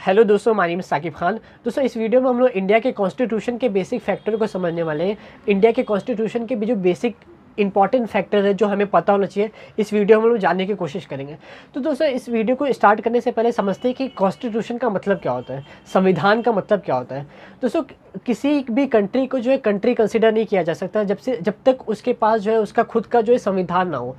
Hello दोस्तों, my name is Saqib Khan. दोस्तों, इस वीडियो में हम लोग इंडिया के कॉन्स्टिट्यूशन के बेसिक फैक्टर को समझने वाले हैं। इंडिया के कॉन्स्टिट्यूशन के भी जो बेसिक इंपॉर्टेंट फैक्टर है जो हमें पता होना चाहिए, इस वीडियो में हम लोग जानने की कोशिश करेंगे। तो दोस्तों, इस वीडियो को स्टार्ट करने से पहले समझते हैं कि कॉन्स्टिट्यूशन का मतलब क्या होता है, संविधान का मतलब क्या होता है। दोस्तों, किसी भी कंट्री को जो है कंट्री कंसिडर नहीं किया जा सकता जब तक उसके पास जो है उसका खुद का जो है संविधान ना हो।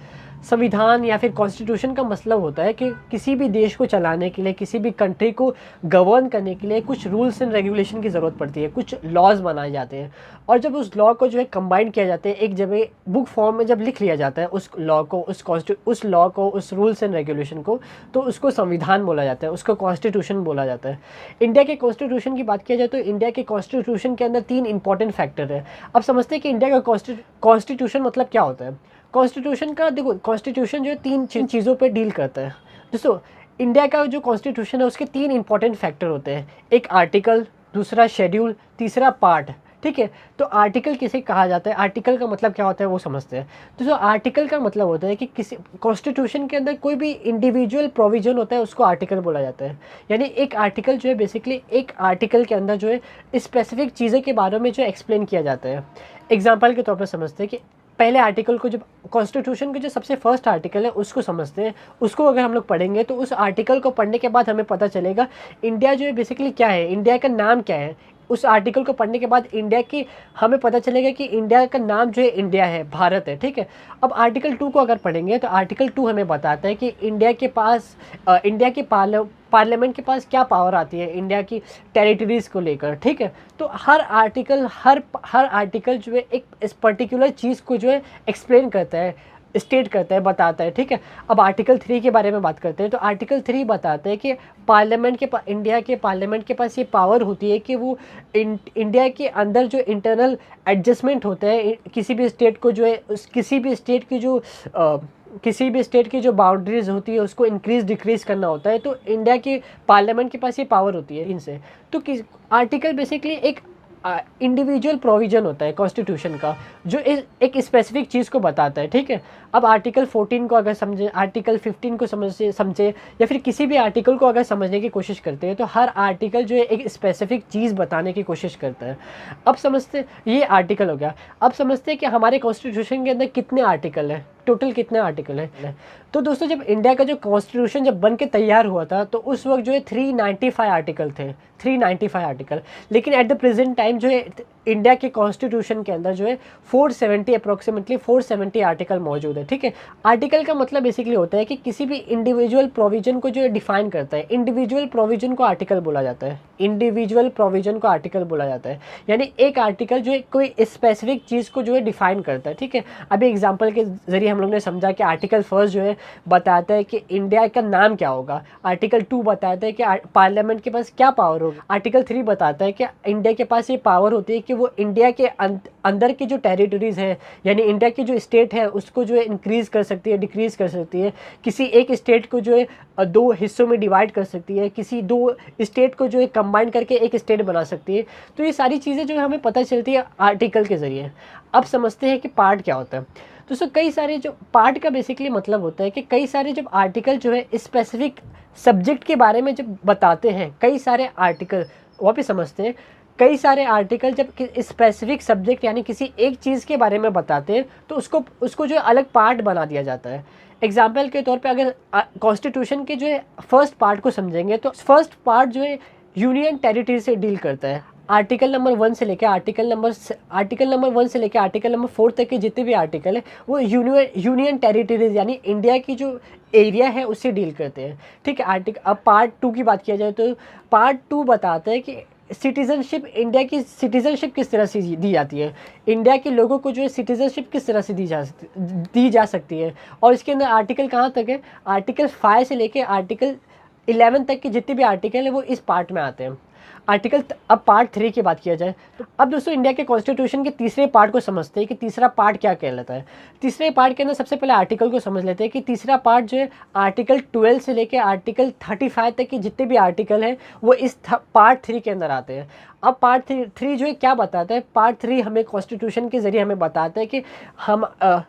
संविधान या फिर कॉन्स्टिट्यूशन का मतलब होता है कि किसी भी देश को चलाने के लिए, किसी भी कंट्री को गवर्न करने के लिए कुछ रूल्स एंड रेगुलेशन की ज़रूरत पड़ती है, कुछ लॉज बनाए जाते हैं। और जब उस लॉ को जो है कंबाइन किया जाता है एक जगह बुक फॉर्म में, जब लिख लिया जाता है उस लॉ को, उस रूल्स एंड रेगुलेशन को, तो उसको संविधान बोला जाता है, उसको कॉन्स्टिट्यूशन बोला जाता है। इंडिया के कॉन्स्टिट्यूशन की बात किया जाए तो इंडिया के कॉन्स्टिट्यूशन के अंदर 3 इंपॉर्टेंट फैक्टर है। अब समझते हैं कि इंडिया का कॉन्स्टिट्यूशन मतलब क्या होता है। कॉन्स्टिट्यूशन का देखो, कॉन्स्टिट्यूशन जो है 3 चीज़ों पे डील करता है। दोस्तों, इंडिया का जो कॉन्स्टिट्यूशन है उसके 3 इंपॉर्टेंट फैक्टर होते हैं। एक आर्टिकल, दूसरा शेड्यूल, तीसरा पार्ट। ठीक है, तो आर्टिकल किसे कहा जाता है, आर्टिकल का मतलब क्या होता है वो समझते हैं। दोस्तों, आर्टिकल का मतलब होता है कि किसी कॉन्स्टिट्यूशन के अंदर कोई भी इंडिविजुअल प्रोविजन होता है उसको आर्टिकल बोला जाता है। यानी एक आर्टिकल जो है बेसिकली एक आर्टिकल के अंदर जो है स्पेसिफिक चीज़ों के बारे में जो एक्सप्लेन किया जाता है। एग्जाम्पल के तौर पर समझते हैं कि पहले आर्टिकल को, जब कॉन्स्टिट्यूशन के जो सबसे फर्स्ट आर्टिकल है उसको समझते हैं, उसको अगर हम लोग पढ़ेंगे तो उस आर्टिकल को पढ़ने के बाद हमें पता चलेगा इंडिया जो है बेसिकली क्या है, इंडिया का नाम क्या है। उस आर्टिकल को पढ़ने के बाद इंडिया की हमें पता चलेगा कि इंडिया का नाम जो है इंडिया है, भारत है। ठीक है, अब आर्टिकल 2 को अगर पढ़ेंगे तो आर्टिकल 2 हमें बताता है कि इंडिया के पास इंडिया के पार्लियामेंट के पास क्या पावर आती है इंडिया की टेरिटरीज़ को लेकर। ठीक है, तो हर आर्टिकल जो है एक इस पर्टिकुलर चीज़ को जो है एक्सप्लेन करता है, स्टेट करता है, बताता है। ठीक है, अब आर्टिकल 3 के बारे में बात करते हैं तो आर्टिकल 3 बताता है कि इंडिया के पार्लियामेंट के पास ये पावर होती है कि वो इंडिया के अंदर जो इंटरनल एडजस्टमेंट होता है किसी भी स्टेट को जो है किसी भी स्टेट की जो बाउंड्रीज होती है उसको इंक्रीज डिक्रीज करना होता है, तो इंडिया के पार्लियामेंट के पास ये पावर होती है इनसे। तो आर्टिकल बेसिकली एक इंडिविजुअल प्रोविजन होता है कॉन्स्टिट्यूशन का जो एक स्पेसिफिक चीज़ को बताता है। ठीक है, अब आर्टिकल 14 को अगर समझे, आर्टिकल 15 को समझे या फिर किसी भी आर्टिकल को अगर समझने की कोशिश करते हैं तो हर आर्टिकल जो है एक स्पेसिफिक चीज़ बताने की कोशिश करता है। अब समझते, ये आर्टिकल हो गया। अब समझते हैं कि हमारे कॉन्स्टिट्यूशन के अंदर कितने आर्टिकल हैं, टोटल कितने आर्टिकल हैं। तो दोस्तों, जब इंडिया का जो कॉन्स्टिट्यूशन जब बन के तैयार हुआ था तो उस वक्त जो है 395 आर्टिकल थे, 395 आर्टिकल। लेकिन एट द प्रेजेंट टाइम जो है इंडिया के कॉन्स्टिट्यूशन के अंदर जो है 470 अप्रोक्सीमेटली 470 आर्टिकल मौजूद है। ठीक है, आर्टिकल का मतलब बेसिकली होता है कि किसी भी इंडिविजुअल प्रोविजन को जो है डिफाइन करता है। इंडिविजुअल प्रोविजन को आर्टिकल बोला जाता है, इंडिविजुअल प्रोविजन को आर्टिकल बोला जाता है। यानी एक आर्टिकल जो है कोई स्पेसिफिक चीज़ को जो है डिफाइन करता है। ठीक है, अभी एग्जाम्पल के जरिए हम लोग ने समझा कि आर्टिकल 1 जो है बताता है कि इंडिया का नाम क्या होगा। आर्टिकल 2 बताता है कि पार्लियामेंट के पास क्या पावर होगा। आर्टिकल 3 बताता है कि इंडिया के पास ये पावर होती है कि वो इंडिया के अंदर की जो टेरिटरीज़ है, यानी इंडिया की जो स्टेट है उसको जो है इंक्रीज़ कर सकती है, डिक्रीज़ कर सकती है। किसी एक स्टेट को जो है 2 हिस्सों में डिवाइड कर सकती है, किसी 2 स्टेट को जो है कंबाइन करके एक स्टेट बना सकती है। तो ये सारी चीज़ें जो है हमें पता चलती है आर्टिकल के ज़रिए। अब समझते हैं कि पार्ट क्या होता है। दोस्तों, कई सारे जो पार्ट का बेसिकली मतलब होता है कि कई सारे जब आर्टिकल जो है स्पेसिफिक सब्जेक्ट के बारे में जब बताते हैं, कई सारे आर्टिकल वापस समझते हैं, कई सारे आर्टिकल जब स्पेसिफिक सब्जेक्ट यानी किसी एक चीज़ के बारे में बताते हैं तो उसको जो है अलग पार्ट बना दिया जाता है। एग्जाम्पल के तौर पे अगर कॉन्स्टिट्यूशन के जो है फर्स्ट पार्ट को समझेंगे तो फर्स्ट पार्ट जो है यूनियन टेरिटरी से डील करता है। आर्टिकल नंबर 1 से लेकर आर्टिकल नंबर 4 तक के जितने भी आर्टिकल है वो यूनियन टेरिटरीज यानी इंडिया की जो एरिया है उससे डील करते हैं। ठीक है, अब पार्ट 2 की बात किया जाए तो पार्ट 2 बताता है कि सिटीज़नशिप, इंडिया की सिटीज़नशिप किस तरह से दी जाती है, इंडिया के लोगों को जो है सिटीज़नशिप किस तरह से दी जा सकती है। और इसके अंदर आर्टिकल कहाँ तक है, आर्टिकल 5 से लेकर आर्टिकल 11 तक के जितने भी आर्टिकल है वो इस पार्ट में आते हैं। आर्टिकल अब पार्ट 3 की बात किया जाए तो अब दोस्तों इंडिया के कॉन्स्टिट्यूशन के तीसरे पार्ट को समझते हैं कि तीसरा पार्ट क्या कहलाता है। तीसरे पार्ट के अंदर सबसे पहले आर्टिकल को समझ लेते हैं कि तीसरा पार्ट जो है आर्टिकल 12 से लेकर आर्टिकल 35 तक के जितने भी आर्टिकल हैं वो इस पार्ट 3 के अंदर आते हैं। अब पार्ट 3 जो है क्या बताता है, पार्ट 3 हमें कॉन्स्टिट्यूशन के ज़रिए हमें बताता है कि हम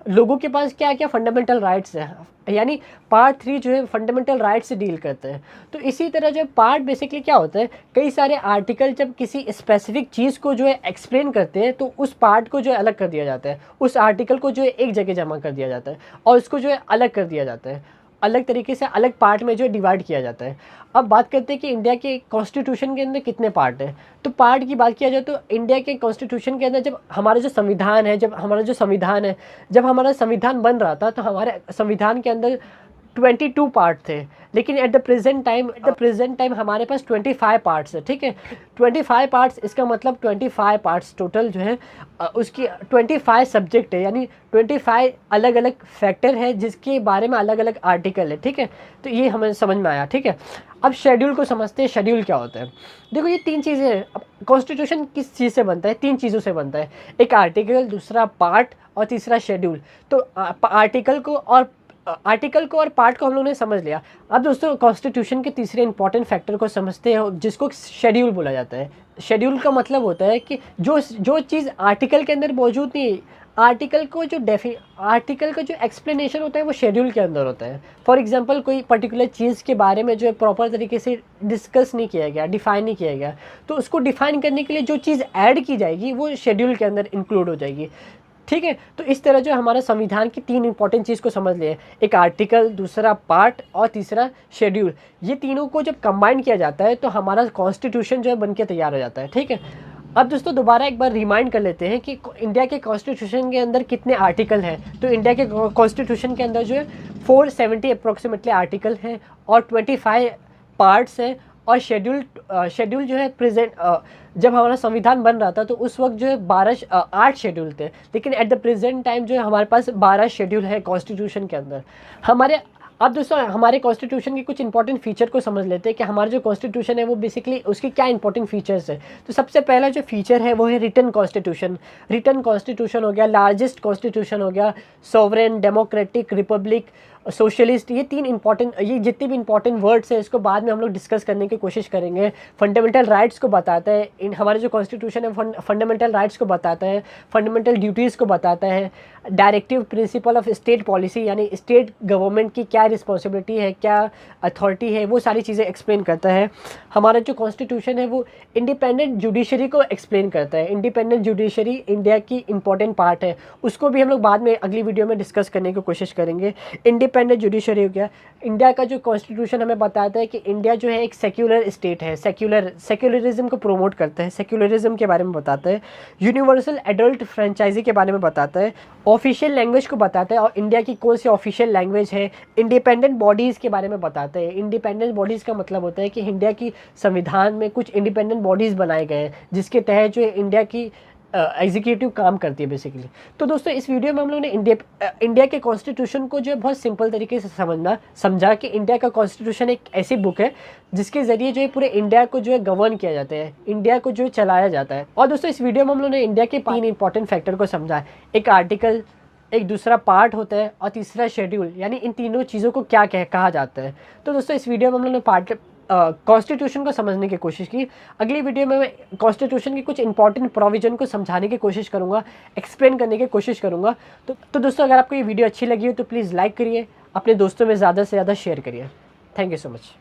लोगों के पास क्या क्या फंडामेंटल राइट्स हैं, यानी पार्ट 3 जो है फंडामेंटल राइट्स से डील करते हैं। तो इसी तरह जो पार्ट बेसिकली क्या होता है, कई सारे आर्टिकल जब किसी स्पेसिफिक चीज़ को जो है एक्सप्लेन करते हैं तो उस पार्ट को जो है अलग कर दिया जाता है, उस आर्टिकल को जो है एक जगह जमा कर दिया जाता है और उसको जो है अलग कर दिया जाता है, अलग तरीके से अलग पार्ट में जो है डिवाइड किया जाता है। अब बात करते हैं कि इंडिया के कॉन्स्टिट्यूशन के अंदर कितने पार्ट हैं। तो पार्ट की बात किया जाए तो इंडिया के कॉन्स्टिट्यूशन के अंदर जब हमारा जो संविधान है, जब हमारा संविधान बन रहा था तो हमारे संविधान के अंदर 22 पार्ट थे, लेकिन एट द प्रेजेंट टाइम हमारे पास 25 पार्ट्स है। ठीक है, 25 पार्ट्स, इसका मतलब 25 पार्ट्स टोटल जो है उसकी 25 सब्जेक्ट है, यानी 25 अलग अलग फैक्टर है जिसके बारे में अलग अलग आर्टिकल है। ठीक है, तो ये हमें समझ में आया। ठीक है, अब शेड्यूल को समझते हैं। शेड्यूल क्या होता है, देखो ये 3 चीज़ें हैं। अब कॉन्स्टिट्यूशन किस चीज़ से बनता है, 3 चीज़ों से बनता है, एक आर्टिकल, दूसरा पार्ट और तीसरा शेड्यूल। तो आर्टिकल को और पार्ट को हम लोगों ने समझ लिया। अब दोस्तों कॉन्स्टिट्यूशन के तीसरे इंपॉर्टेंट फैक्टर को समझते हैं जिसको शेड्यूल बोला जाता है। शेड्यूल का मतलब होता है कि जो चीज़ आर्टिकल के अंदर मौजूद नहीं है, आर्टिकल का जो एक्सप्लेनेशन होता है वो शेड्यूल के अंदर होता है। फॉर एग्जांपल कोई पर्टिकुलर चीज़ के बारे में जो है प्रॉपर तरीके से डिस्कस नहीं किया गया, डिफाइन नहीं किया गया, तो उसको डिफाइन करने के लिए जो चीज़ ऐड की जाएगी वो शेड्यूल के अंदर इंक्लूड हो जाएगी। ठीक है, तो इस तरह जो हमारा संविधान की 3 इंपॉर्टेंट चीज़ को समझ लिए, एक आर्टिकल, दूसरा पार्ट और तीसरा शेड्यूल। ये तीनों को जब कंबाइन किया जाता है तो हमारा कॉन्स्टिट्यूशन जो है बनके तैयार हो जाता है। ठीक है, अब दोस्तों दोबारा एक बार रिमाइंड कर लेते हैं कि इंडिया के कॉन्स्टिट्यूशन के अंदर कितने आर्टिकल हैं। तो इंडिया के कॉन्स्टिट्यूशन के अंदर जो है 470 अप्रोक्सीमेटली आर्टिकल हैं और 25 पार्ट्स हैं। और शेड्यूल जो है प्रेजेंट जब हमारा संविधान बन रहा था तो उस वक्त जो है 8 शेड्यूल थे, लेकिन एट द प्रेजेंट टाइम जो है हमारे पास 12 शेड्यूल है कॉन्स्टिट्यूशन के अंदर। अब दोस्तों हमारे कॉन्स्टिट्यूशन के कुछ इंपॉर्टेंट फीचर को समझ लेते हैं कि हमारा जो कॉन्स्टिट्यूशन है वो बेसिकली उसके क्या इंपॉर्टेंट फीचर्स है। तो सबसे पहला जो फीचर है वो है रिटन कॉन्स्टिट्यूशन हो गया, लार्जेस्ट कॉन्स्टिट्यूशन हो गया, सॉवरेन, डेमोक्रेटिक, रिपब्लिक, सोशलिस्ट। ये जितने भी इंपॉर्टेंट वर्ड्स हैं इसको बाद में हम लोग डिस्कस करने की कोशिश करेंगे। फंडामेंटल राइट्स को बताता है, हमारे जो कॉन्स्टिट्यूशन है फंडामेंटल राइट्स को बताता है, फंडामेंटल ड्यूटीज़ को बताता है, directive principle of state policy, यानी स्टेट गवर्नमेंट की क्या रिस्पॉन्सिबिलिटी है, क्या अथॉरिटी है, वो सारी चीज़ें एक्सप्लेन करता है। हमारा जो कॉन्स्टिट्यूशन है वो इंडिपेंडेंट जुडिशरी को एक्सप्लेन करता है। इंडिपेंडेंट जुडिशरी इंडिया की इंपॉर्टेंट पार्ट है, उसको भी हम लोग बाद में अगली वीडियो में डिस्कस करने की कोशिश करेंगे। इंडिपेंडेंट जुडिशरी हो गया। इंडिया का जो कॉन्स्टिट्यूशन हमें बताता है कि इंडिया जो है एक सेक्युलर स्टेट है, सेक्युलरिज्म को प्रमोट करता है, सेक्युलरिज्म के बारे में बताता है। यूनिवर्सल एडल्ट फ्रेंचाइजी के बारे में बताता है, ऑफिशियल लैंग्वेज को बताता है और इंडिया की कौन सी ऑफिशियल लैंग्वेज है। इंडिपेंडेंट बॉडीज़ के बारे में बताता है। इंडिपेंडेंट बॉडीज़ का मतलब होता है कि इंडिया की संविधान में कुछ इंडिपेंडेंट बॉडीज़ बनाए गए हैं जिसके तहत जो है इंडिया की एग्जीक्यूटिव काम करती है बेसिकली। तो दोस्तों इस वीडियो में हम लोगों ने इंडिया के कॉन्स्टिट्यूशन को जो है बहुत सिंपल तरीके से समझा कि इंडिया का कॉन्स्टिट्यूशन एक ऐसी बुक है जिसके ज़रिए जो है पूरे इंडिया को जो है गवर्न किया जाता है, इंडिया को जो है चलाया जाता है। और दोस्तों इस वीडियो में हम लोगों ने इंडिया के 3 इंपॉर्टेंट फैक्टर को समझा है, एक आर्टिकल, एक दूसरा पार्ट होता है और तीसरा शेड्यूल, यानी इन तीनों चीज़ों को क्या कहा जाता है। तो दोस्तों इस वीडियो में हम लोगों ने कॉन्स्टिट्यूशन को समझने की कोशिश की। अगली वीडियो में मैं कॉन्स्टिट्यूशन की कुछ इंपॉर्टेंट प्रोविजन को समझाने की कोशिश करूंगा, एक्सप्लेन करने की कोशिश करूंगा। तो दोस्तों अगर आपको ये वीडियो अच्छी लगी हो तो प्लीज़ लाइक करिए, अपने दोस्तों में ज़्यादा से ज़्यादा शेयर करिए। Thank you so much.